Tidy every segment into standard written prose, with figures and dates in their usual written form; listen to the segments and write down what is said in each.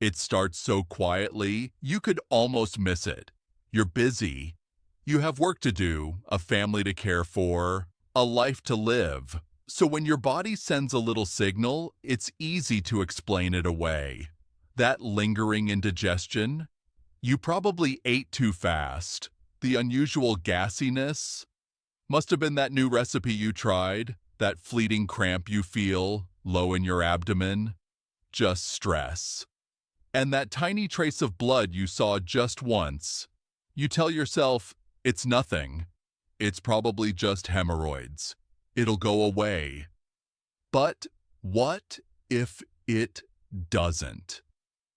It starts so quietly, you could almost miss it. You're busy. You have work to do, a family to care for, a life to live. So when your body sends a little signal, it's easy to explain it away. That lingering indigestion, you probably ate too fast. The unusual gassiness must have been that new recipe you tried, that fleeting cramp you feel low in your abdomen. Just stress. And that tiny trace of blood you saw just once. You tell yourself, it's nothing. It's probably just hemorrhoids. It'll go away. But what if it doesn't?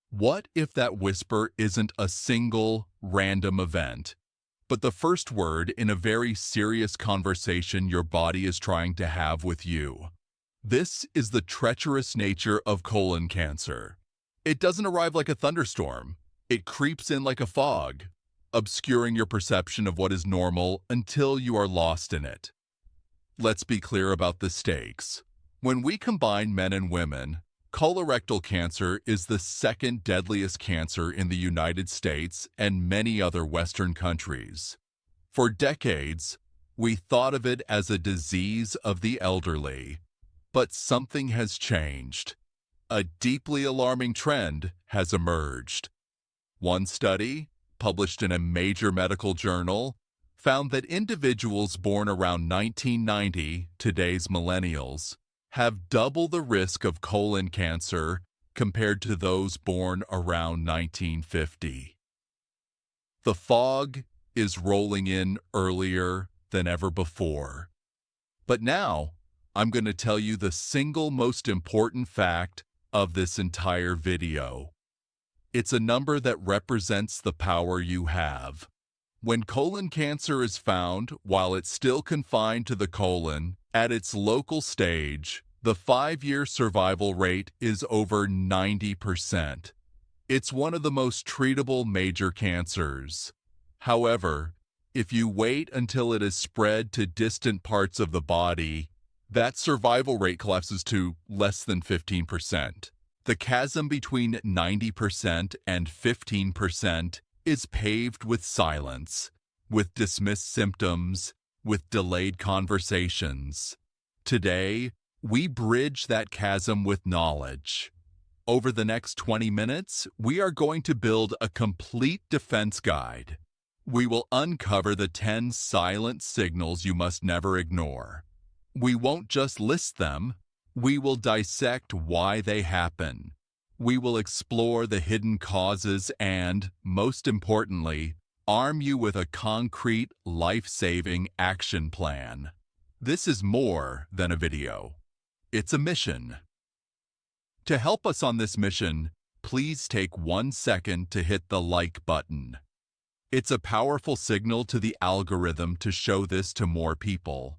What if that whisper isn't a single random event, but the first word in a very serious conversation your body is trying to have with you? This is the treacherous nature of colon cancer. It doesn't arrive like a thunderstorm. It creeps in like a fog, obscuring your perception of what is normal until you are lost in it. Let's be clear about the stakes. When we combine men and women, colorectal cancer is the second deadliest cancer in the United States and many other Western countries. For decades, we thought of it as a disease of the elderly. But something has changed. A deeply alarming trend has emerged. One study, published in a major medical journal, found that individuals born around 1990, today's millennials, have double the risk of colon cancer compared to those born around 1950. The fog is rolling in earlier than ever before. But now, I'm going to tell you the single most important fact of this entire video. It's a number that represents the power you have. When colon cancer is found while it's still confined to the colon, at its local stage, the 5-year survival rate is over 90%. It's one of the most treatable major cancers. However, if you wait until it is spread to distant parts of the body, that survival rate collapses to less than 15%. The chasm between 90% and 15% is paved with silence, with dismissed symptoms, with delayed conversations. Today, we bridge that chasm with knowledge. Over the next 20 minutes, we are going to build a complete defense guide. We will uncover the 10 silent signals you must never ignore. We won't just list them, we will dissect why they happen. We will explore the hidden causes and, most importantly, arm you with a concrete, life-saving action plan. This is more than a video. It's a mission. To help us on this mission, please take 1 second to hit the like button. It's a powerful signal to the algorithm to show this to more people.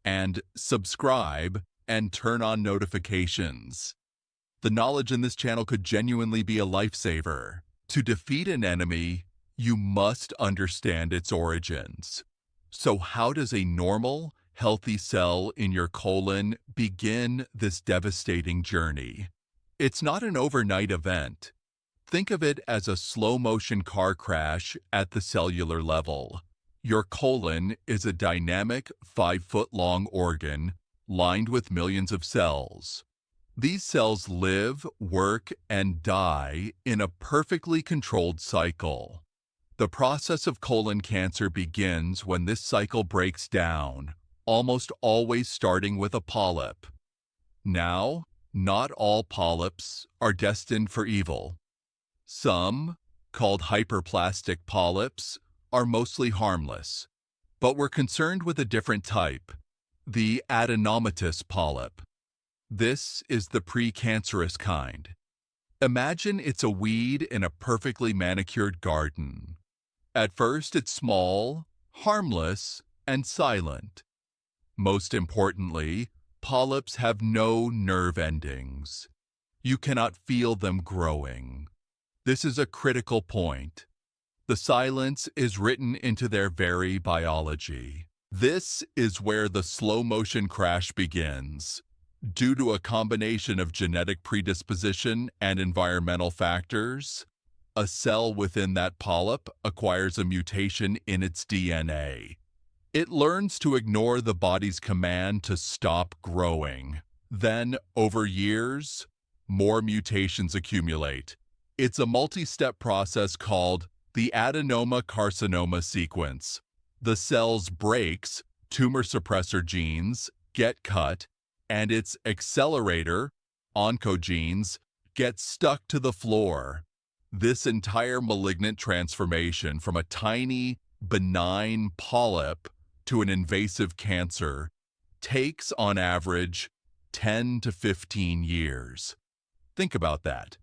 And subscribe and turn on notifications. The knowledge in this channel could genuinely be a lifesaver. To defeat an enemy, you must understand its origins. So how does a normal, healthy cell in your colon begin this devastating journey? It's not an overnight event. Think of it as a slow-motion car crash at the cellular level. Your colon is a dynamic 5-foot-long organ lined with millions of cells. These cells live, work, and die in a perfectly controlled cycle. The process of colon cancer begins when this cycle breaks down, almost always starting with a polyp. Now, not all polyps are destined for evil. Some, called hyperplastic polyps, are mostly harmless, but we're concerned with a different type, the adenomatous polyp. This is the precancerous kind. Imagine it's a weed in a perfectly manicured garden. At first, it's small, harmless, and silent. Most importantly, polyps have no nerve endings. You cannot feel them growing. This is a critical point. The silence is written into their very biology. This is where the slow-motion crash begins. Due to a combination of genetic predisposition and environmental factors, a cell within that polyp acquires a mutation in its DNA. It learns to ignore the body's command to stop growing. Then, over years, more mutations accumulate. It's a multi-step process called the adenoma-carcinoma sequence. The cell's brakes, tumor suppressor genes, get cut, and its accelerator, oncogenes, get stuck to the floor. This entire malignant transformation from a tiny, benign polyp to an invasive cancer takes, on average, 10 to 15 years. Think about that.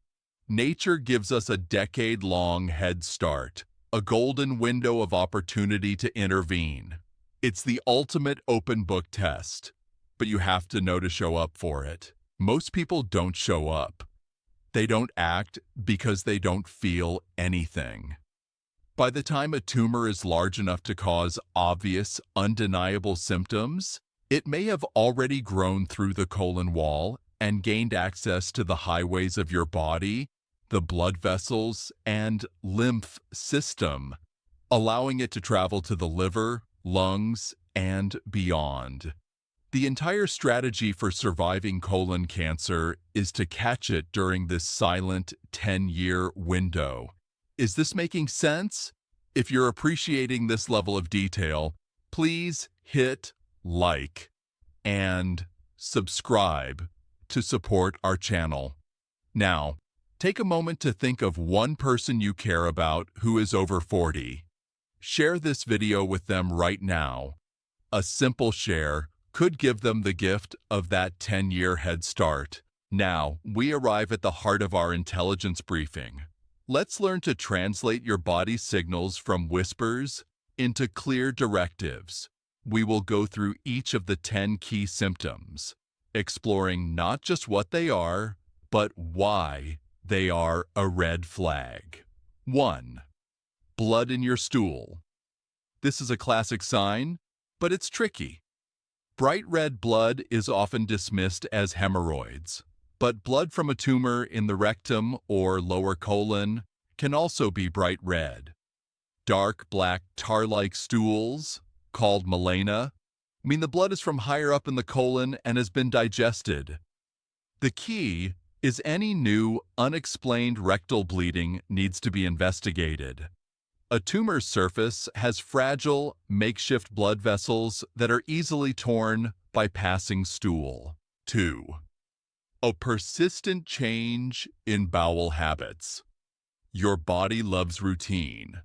Nature gives us a decade-long head start, a golden window of opportunity to intervene. It's the ultimate open book test, but you have to know to show up for it. Most people don't show up. They don't act because they don't feel anything. By the time a tumor is large enough to cause obvious, undeniable symptoms, it may have already grown through the colon wall and gained access to the highways of your body, the blood vessels, and lymph system, allowing it to travel to the liver, lungs, and beyond. The entire strategy for surviving colon cancer is to catch it during this silent 10-year window. Is this making sense? If you're appreciating this level of detail, please hit like and subscribe to support our channel. Now, take a moment to think of one person you care about who is over 40. Share this video with them right now. A simple share could give them the gift of that 10-year head start. Now, we arrive at the heart of our intelligence briefing. Let's learn to translate your body's signals from whispers into clear directives. We will go through each of the 10 key symptoms, exploring not just what they are, but why they are a red flag. 1. Blood in your stool. This is a classic sign, but it's tricky. Bright red blood is often dismissed as hemorrhoids, but blood from a tumor in the rectum or lower colon can also be bright red. Dark black tar-like stools, called melena, mean the blood is from higher up in the colon and has been digested. The key is any new, unexplained rectal bleeding needs to be investigated. A tumor's surface has fragile, makeshift blood vessels that are easily torn by passing stool. 2. A persistent change in bowel habits. Your body loves routine.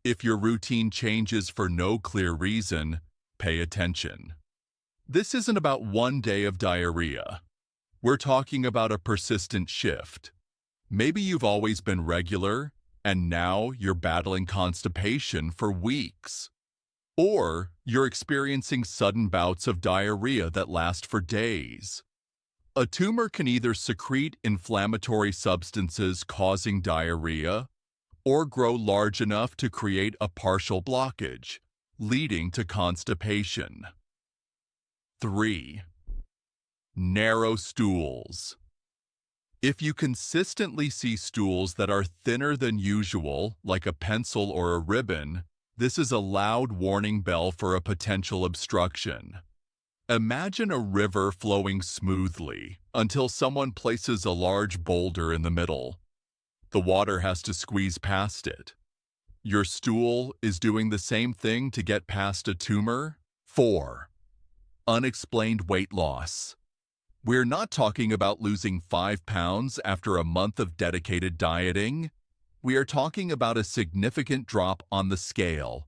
If your routine changes for no clear reason, pay attention. This isn't about one day of diarrhea. We're talking about a persistent shift. Maybe you've always been regular, and now you're battling constipation for weeks. Or you're experiencing sudden bouts of diarrhea that last for days. A tumor can either secrete inflammatory substances causing diarrhea, or grow large enough to create a partial blockage, leading to constipation. 3. Narrow stools. If you consistently see stools that are thinner than usual, like a pencil or a ribbon, this is a loud warning bell for a potential obstruction. Imagine a river flowing smoothly until someone places a large boulder in the middle. The water has to squeeze past it. Your stool is doing the same thing to get past a tumor. 4. Unexplained weight loss. We're not talking about losing 5 pounds after a month of dedicated dieting. We are talking about a significant drop on the scale,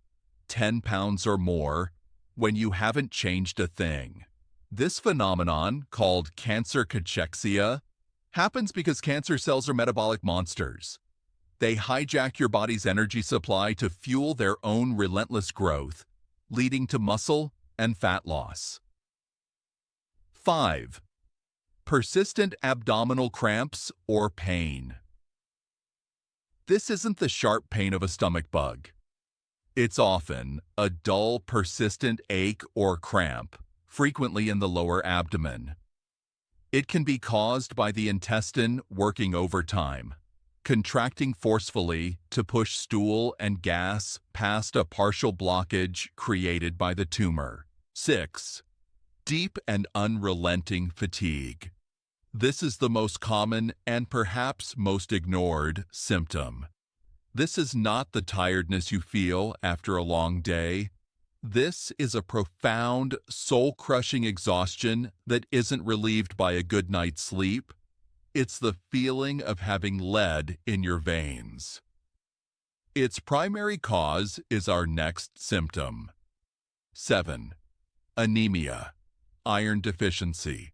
10 pounds or more, when you haven't changed a thing. This phenomenon, called cancer cachexia, happens because cancer cells are metabolic monsters. They hijack your body's energy supply to fuel their own relentless growth, leading to muscle and fat loss. 5. Persistent abdominal cramps or pain. This isn't the sharp pain of a stomach bug. It's often a dull, persistent ache or cramp, frequently in the lower abdomen. It can be caused by the intestine working overtime, contracting forcefully to push stool and gas past a partial blockage created by the tumor. 6. Deep and unrelenting fatigue. This is the most common and perhaps most ignored symptom. This is not the tiredness you feel after a long day. This is a profound, soul-crushing exhaustion that isn't relieved by a good night's sleep. It's the feeling of having lead in your veins. Its primary cause is our next symptom. 7. Anemia, iron deficiency.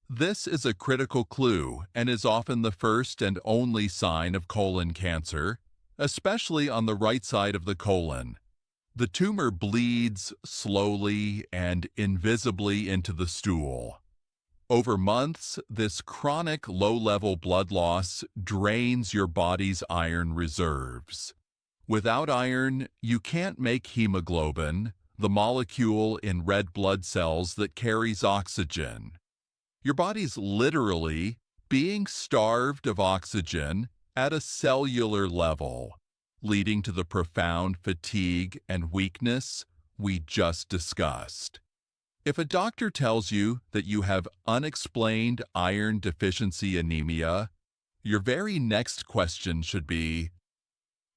This is a critical clue and is often the first and only sign of colon cancer, especially on the right side of the colon. The tumor bleeds slowly and invisibly into the stool. Over months, this chronic low-level blood loss drains your body's iron reserves. Without iron, you can't make hemoglobin, the molecule in red blood cells that carries oxygen. Your body's literally being starved of oxygen at a cellular level, leading to the profound fatigue and weakness we just discussed. If a doctor tells you that you have unexplained iron deficiency anemia, your very next question should be,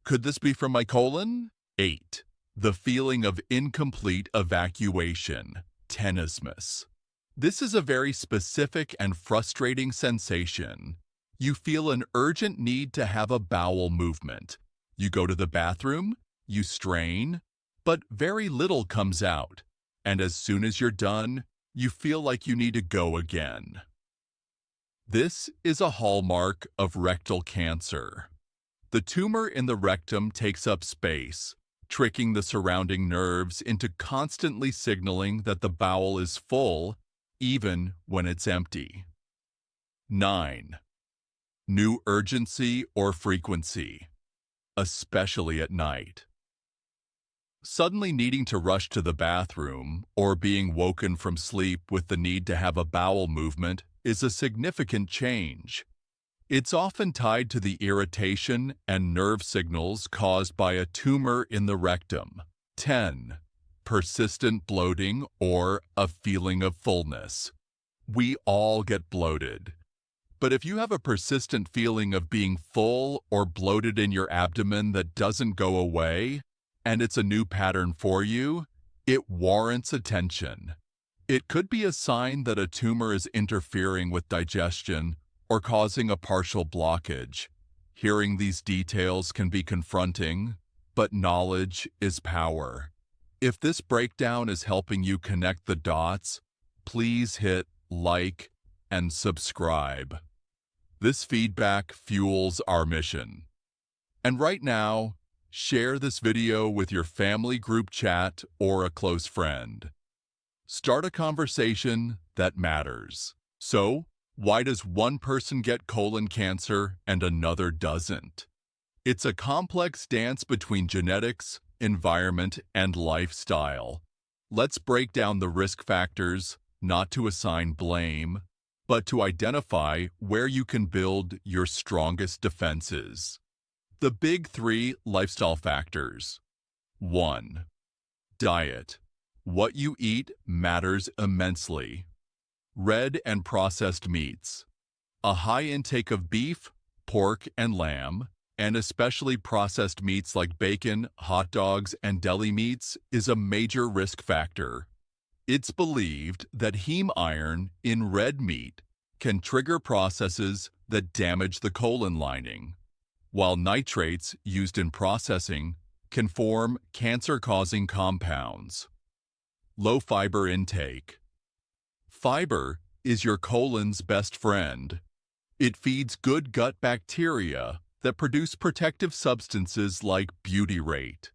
could this be from my colon? 8. The feeling of incomplete evacuation, tenesmus. This is a very specific and frustrating sensation. You feel an urgent need to have a bowel movement. You go to the bathroom, you strain, but very little comes out. And as soon as you're done, you feel like you need to go again. This is a hallmark of rectal cancer. The tumor in the rectum takes up space, tricking the surrounding nerves into constantly signaling that the bowel is full, even when it's empty. 9. New urgency or frequency, especially at night. Suddenly needing to rush to the bathroom or being woken from sleep with the need to have a bowel movement is a significant change. It's often tied to the irritation and nerve signals caused by a tumor in the rectum. 10. Persistent bloating or a feeling of fullness. We all get bloated. But if you have a persistent feeling of being full or bloated in your abdomen that doesn't go away, and it's a new pattern for you, it warrants attention. It could be a sign that a tumor is interfering with digestion or causing a partial blockage. Hearing these details can be confronting, but knowledge is power. If this breakdown is helping you connect the dots, please hit like and subscribe. This feedback fuels our mission. And right now, share this video with your family group chat or a close friend. Start a conversation that matters. So, why does one person get colon cancer and another doesn't? It's a complex dance between genetics, environment, and lifestyle. Let's break down the risk factors, not to assign blame, but to identify where you can build your strongest defenses. The big 3 lifestyle factors. 1. Diet. What you eat matters immensely. Red and processed meats. A high intake of beef, pork, and lamb, and especially processed meats like bacon, hot dogs, and deli meats, is a major risk factor. It's believed that heme iron in red meat can trigger processes that damage the colon lining, while nitrates used in processing can form cancer-causing compounds. Low fiber intake. Fiber is your colon's best friend. It feeds good gut bacteria that produce protective substances like butyrate.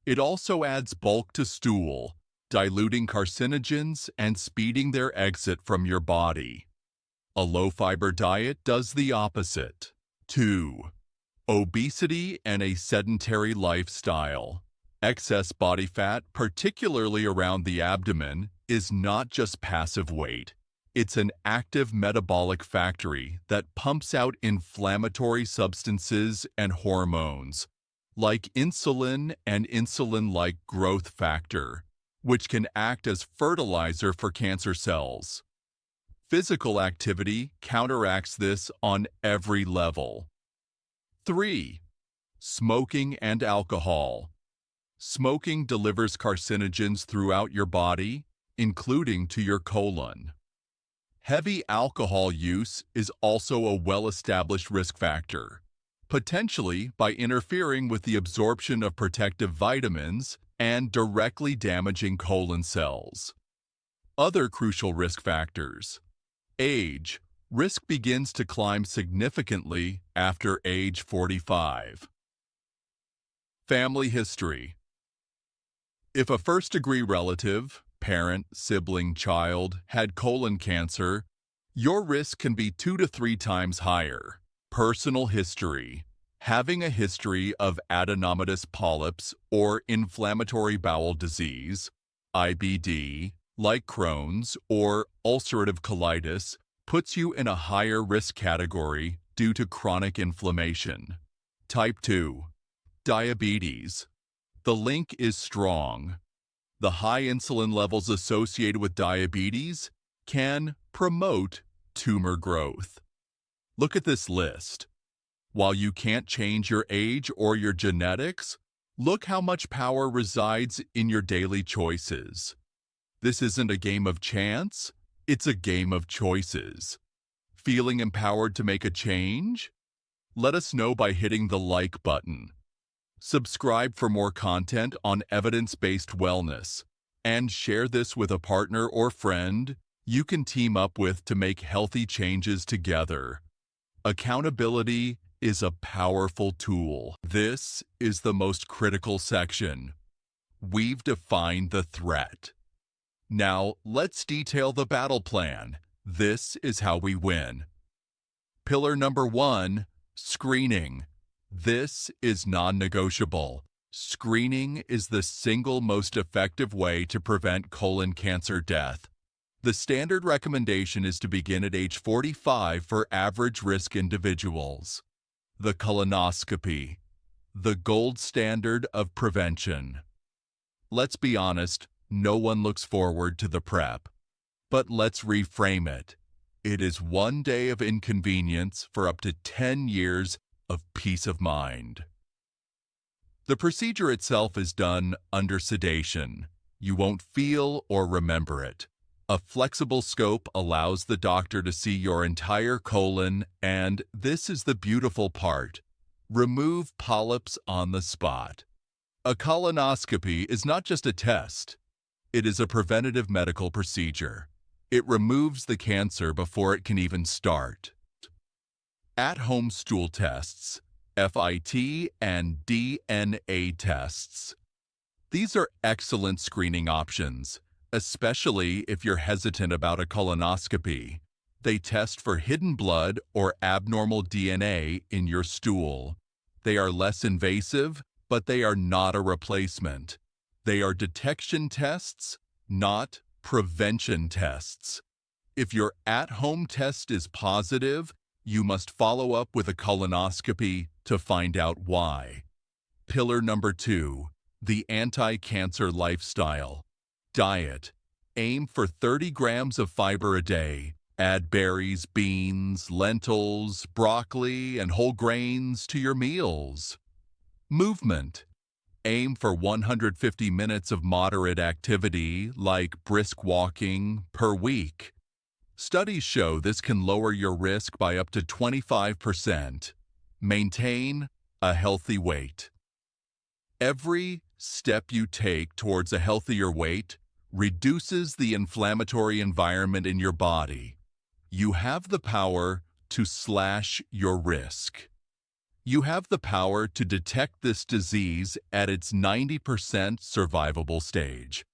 It also adds bulk to stool, diluting carcinogens and speeding their exit from your body. A low-fiber diet does the opposite. 2. Obesity and a sedentary lifestyle. Excess body fat, particularly around the abdomen, is not just passive weight. It's an active metabolic factory that pumps out inflammatory substances and hormones, like insulin and insulin-like growth factor, which can act as fertilizer for cancer cells. Physical activity counteracts this on every level. 3. Smoking and alcohol. Smoking delivers carcinogens throughout your body, including to your colon. Heavy alcohol use is also a well-established risk factor, potentially by interfering with the absorption of protective vitamins and directly damaging colon cells. Other crucial risk factors. Age. Risk begins to climb significantly after age 45. Family history. If a first-degree relative, parent, sibling, child, had colon cancer, your risk can be 2 to 3 times higher. Personal history. Having a history of adenomatous polyps or inflammatory bowel disease, IBD, like Crohn's or ulcerative colitis, puts you in a higher risk category due to chronic inflammation. Type 2. Diabetes. The link is strong. The high insulin levels associated with diabetes can promote tumor growth. Look at this list. While you can't change your age or your genetics, look how much power resides in your daily choices. This isn't a game of chance, it's a game of choices. Feeling empowered to make a change? Let us know by hitting the like button. Subscribe for more content on evidence-based wellness, and share this with a partner or friend you can team up with to make healthy changes together. Accountability is a powerful tool. This is the most critical section. We've defined the threat. Now, let's detail the battle plan. This is how we win. Pillar number 1, screening. This is non-negotiable. Screening is the single most effective way to prevent colon cancer death. The standard recommendation is to begin at age 45 for average-risk individuals. The colonoscopy, the gold standard of prevention. Let's be honest, no one looks forward to the prep. But let's reframe it. It is one day of inconvenience for up to 10 years of peace of mind. The procedure itself is done under sedation. You won't feel or remember it. A flexible scope allows the doctor to see your entire colon, and this is the beautiful part. Remove polyps on the spot. A colonoscopy is not just a test. It is a preventative medical procedure. It removes the cancer before it can even start. At-home stool tests, FIT and DNA tests. These are excellent screening options, especially if you're hesitant about a colonoscopy. They test for hidden blood or abnormal DNA in your stool. They are less invasive, but they are not a replacement. They are detection tests, not prevention tests. If your at-home test is positive, you must follow up with a colonoscopy to find out why. Pillar number 2, the anti-cancer lifestyle. Diet. Aim for 30 grams of fiber a day. Add berries, beans, lentils, broccoli, and whole grains to your meals. Movement. Aim for 150 minutes of moderate activity, like brisk walking, per week. Studies show this can lower your risk by up to 25%. Maintain a healthy weight. Every step you take towards a healthier weight reduces the inflammatory environment in your body. You have the power to slash your risk. You have the power to detect this disease at its 90% survivable stage.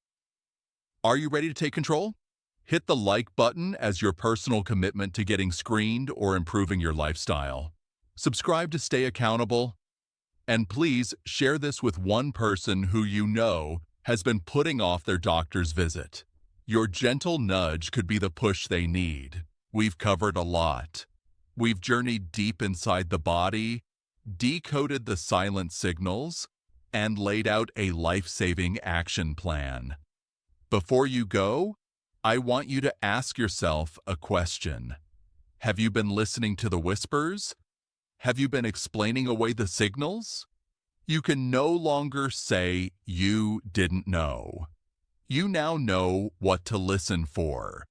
Are you ready to take control? Hit the like button as your personal commitment to getting screened or improving your lifestyle. Subscribe to stay accountable. And please share this with one person who you know has been putting off their doctor's visit. Your gentle nudge could be the push they need. We've covered a lot. We've journeyed deep inside the body, decoded the silent signals, and laid out a life-saving action plan. Before you go, I want you to ask yourself a question. Have you been listening to the whispers? Have you been explaining away the signals? You can no longer say you didn't know. You now know what to listen for.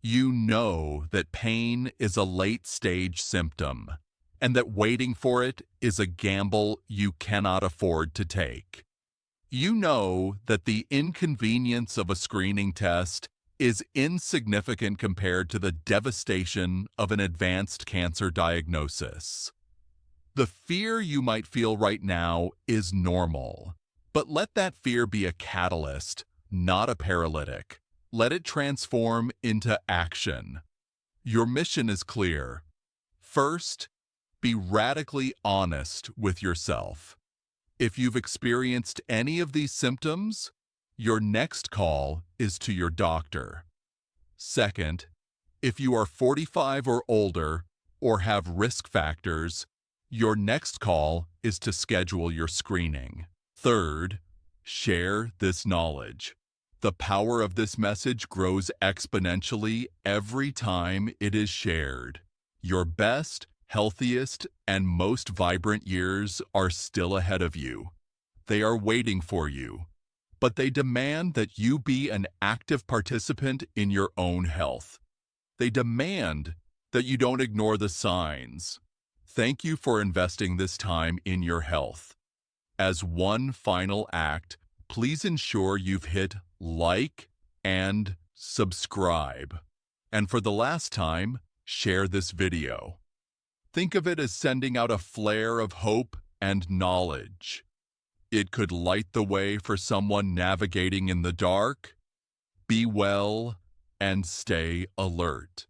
You know that pain is a late-stage symptom, and that waiting for it is a gamble you cannot afford to take. You know that the inconvenience of a screening test is insignificant compared to the devastation of an advanced cancer diagnosis. The fear you might feel right now is normal, but let that fear be a catalyst, not a paralytic. Let it transform into action. Your mission is clear. First, be radically honest with yourself. If you've experienced any of these symptoms, your next call is to your doctor. Second, if you are 45 or older or have risk factors, your next call is to schedule your screening. Third, share this knowledge. The power of this message grows exponentially every time it is shared. Your best, healthiest, and most vibrant years are still ahead of you. They are waiting for you, but they demand that you be an active participant in your own health. They demand that you don't ignore the signs. Thank you for investing this time in your health. As one final act, please ensure you've hit like and subscribe. And for the last time, share this video. Think of it as sending out a flare of hope and knowledge. It could light the way for someone navigating in the dark. Be well and stay alert.